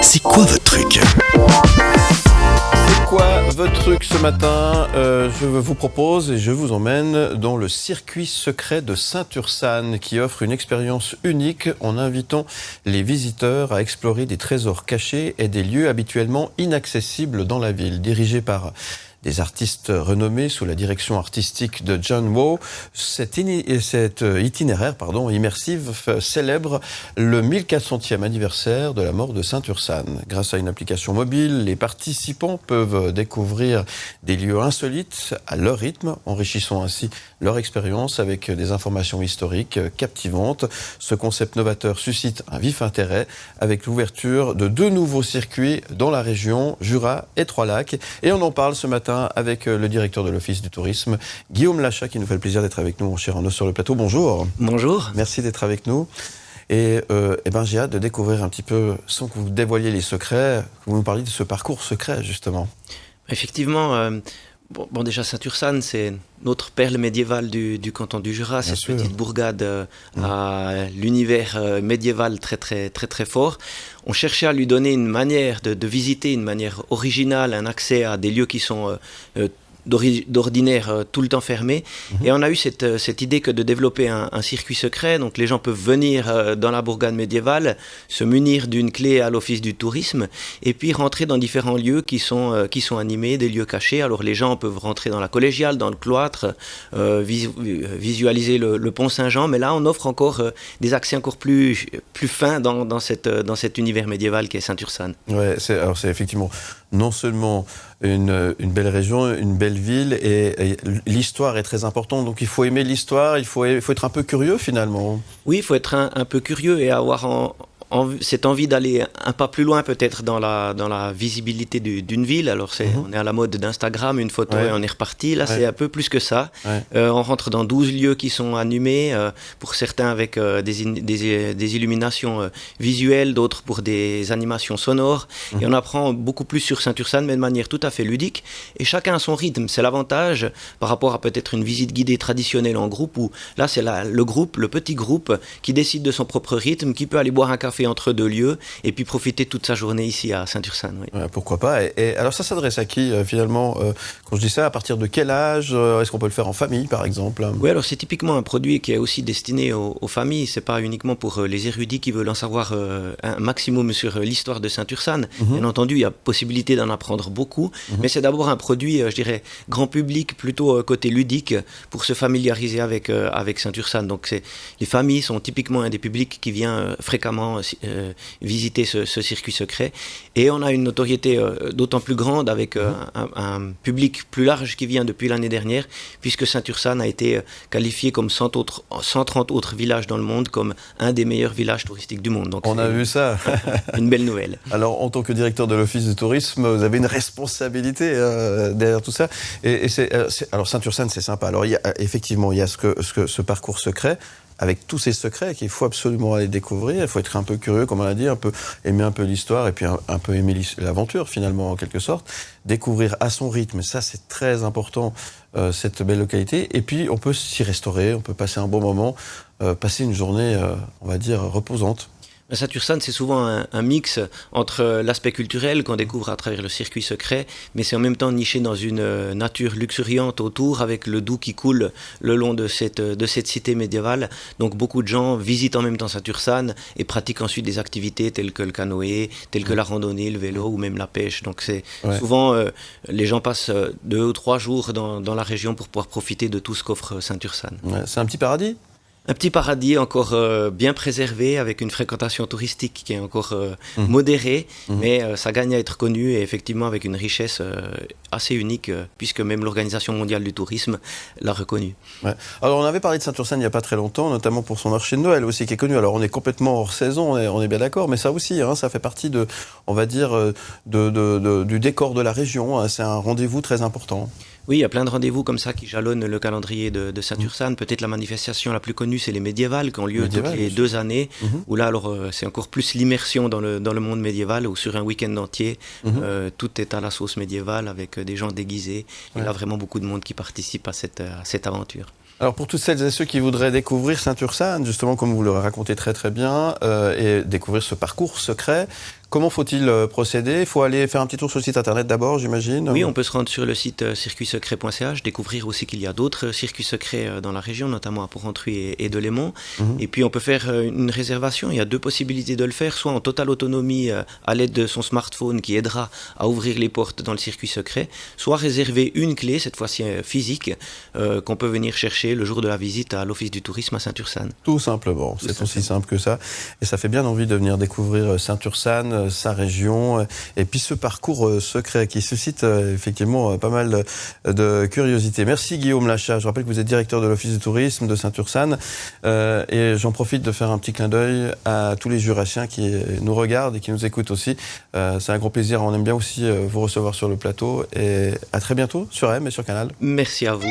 C'est quoi votre truc ? C'est quoi votre truc ce matin ? Je vous propose et je vous emmène dans le circuit secret de Saint-Ursanne qui offre une expérience unique en invitant les visiteurs à explorer des trésors cachés et des lieux habituellement inaccessibles dans la ville. Dirigé par des artistes renommés sous la direction artistique de John Woo, cet itinéraire immersif célèbre le 1400e anniversaire de la mort de Saint-Ursanne. Grâce à une application mobile, les participants peuvent découvrir des lieux insolites à leur rythme, enrichissant ainsi leur expérience avec des informations historiques captivantes. Ce concept novateur suscite un vif intérêt avec l'ouverture de 2 nouveaux circuits dans la région, Jura et Trois-Lacs. Et on en parle ce matin avec le directeur de l'Office du tourisme, Guillaume Lachat, qui nous fait le plaisir d'être avec nous, mon cher Arnaud, sur le plateau. Bonjour. Bonjour. Merci d'être avec nous. Et j'ai hâte de découvrir un petit peu, sans que vous dévoiliez les secrets, que vous nous parliez de ce parcours secret, justement. Effectivement, déjà Saint-Ursanne, c'est notre perle médiévale du canton du Jura, cette petite bourgade à l'univers médiéval très fort. On cherchait à lui donner une manière de visiter, une manière originale, un accès à des lieux qui sont d'ordinaire tout le temps fermé. Et on a eu cette idée que de développer un circuit secret. Donc les gens peuvent venir dans la bourgade médiévale, se munir d'une clé à l'office du tourisme et puis rentrer dans différents lieux qui sont animés, des lieux cachés. Alors les gens peuvent rentrer dans la collégiale, dans le cloître, visualiser le pont Saint-Jean, mais là on offre encore des accès encore plus fins dans cet univers médiéval qui est Saint-Ursanne. Ouais, c'est effectivement non seulement une belle région, une belle ville, et l'histoire est très importante. Donc il faut aimer l'histoire, il faut être un peu curieux finalement. Oui, il faut être un peu curieux et avoir cette envie d'aller un pas plus loin peut-être dans la visibilité d'une ville. Alors on est à la mode d'Instagram, une photo et on est reparti. Là, c'est un peu plus que ça. On rentre dans 12 lieux qui sont animés, pour certains avec des illuminations visuelles, d'autres pour des animations sonores. Et on apprend beaucoup plus sur Saint-Ursanne, mais de manière tout à fait ludique. Et chacun a son rythme. C'est l'avantage par rapport à peut-être une visite guidée traditionnelle en groupe, où là, c'est le petit groupe qui décide de son propre rythme, qui peut aller boire un café entre 2 lieux et puis profiter toute sa journée ici à Saint-Ursanne. Oui. Ouais, pourquoi pas. Et alors ça s'adresse à qui finalement quand je dis ça, à partir de quel âge est-ce qu'on peut le faire en famille par exemple? Oui, alors c'est typiquement un produit qui est aussi destiné aux familles. C'est pas uniquement pour les érudits qui veulent en savoir un maximum sur l'histoire de Saint-Ursanne. Bien entendu, il y a possibilité d'en apprendre beaucoup, mais c'est d'abord un produit, je dirais, grand public, plutôt côté ludique, pour se familiariser avec Saint-Ursanne. Donc les familles sont typiquement un des publics qui vient fréquemment visiter ce circuit secret, et on a une notoriété d'autant plus grande avec un public plus large qui vient depuis l'année dernière, puisque Saint-Ursanne a été qualifié comme 130 autres villages dans le monde comme un des meilleurs villages touristiques du monde. Donc on a vu ça. Une belle nouvelle. Alors en tant que directeur de l'Office du tourisme, vous avez une responsabilité derrière tout ça, et alors Saint-Ursanne c'est sympa. Alors il y a ce parcours secret avec tous ces secrets qu'il faut absolument aller découvrir. Il faut être un peu curieux, comme on l'a dit, aimer un peu l'histoire et puis un peu aimer l'aventure finalement en quelque sorte. Découvrir à son rythme, ça c'est très important, cette belle localité. Et puis on peut s'y restaurer, on peut passer un bon moment, passer une journée, on va dire, reposante. Saint-Ursanne, c'est souvent un mix entre l'aspect culturel qu'on découvre à travers le circuit secret, mais c'est en même temps niché dans une nature luxuriante autour, avec le Doubs qui coule le long de cette cité médiévale. Donc beaucoup de gens visitent en même temps Saint-Ursanne et pratiquent ensuite des activités telles que le canoë, telles que la randonnée, le vélo ou même la pêche. Donc souvent, les gens passent 2 ou 3 jours dans la région pour pouvoir profiter de tout ce qu'offre Saint-Ursanne. Ouais, c'est un petit paradis ? Un petit paradis encore bien préservé, avec une fréquentation touristique qui est encore modérée, mais ça gagne à être connu, et effectivement avec une richesse assez unique, puisque même l'Organisation mondiale du tourisme l'a reconnu. Ouais. Alors on avait parlé de Saint-Ursanne il n'y a pas très longtemps, notamment pour son marché de Noël aussi qui est connu. Alors on est complètement hors saison, on est bien d'accord, mais ça aussi, ça fait partie on va dire, du décor de la région. C'est un rendez-vous très important. Oui, il y a plein de rendez-vous comme ça qui jalonnent le calendrier de Saint-Ursanne. Peut-être la manifestation la plus connue, c'est les médiévales qui ont lieu toutes les 2 années, où là, alors, c'est encore plus l'immersion dans le monde médiéval, où sur un week-end entier, tout est à la sauce médiévale, avec des gens déguisés. Il y a vraiment beaucoup de monde qui participe à cette aventure. Alors pour toutes celles et ceux qui voudraient découvrir Saint-Ursanne, justement comme vous le racontez très très bien, et découvrir ce parcours secret, Comment faut-il procéder? Il faut aller faire un petit tour sur le site internet d'abord, j'imagine. Oui, on peut se rendre sur le site circuitsecret.ch, découvrir aussi qu'il y a d'autres circuits secrets dans la région, notamment à Porrentruy et Delémont. Et puis on peut faire une réservation. Il y a deux possibilités de le faire, soit en totale autonomie à l'aide de son smartphone qui aidera à ouvrir les portes dans le circuit secret, soit réserver une clé, cette fois-ci physique, qu'on peut venir chercher le jour de la visite à l'Office du tourisme à Saint-Ursanne. Tout simplement, c'est aussi simple que ça. Et ça fait bien envie de venir découvrir Saint-Ursanne, sa région, et puis ce parcours secret qui suscite effectivement pas mal de curiosité. Merci Guillaume Lachat. Je rappelle que vous êtes directeur de l'Office du tourisme de Saint-Ursanne. Et j'en profite de faire un petit clin d'œil à tous les Jurassiens qui nous regardent et qui nous écoutent aussi. C'est un gros plaisir. On aime bien aussi vous recevoir sur le plateau. Et à très bientôt sur M et sur Canal. Merci à vous.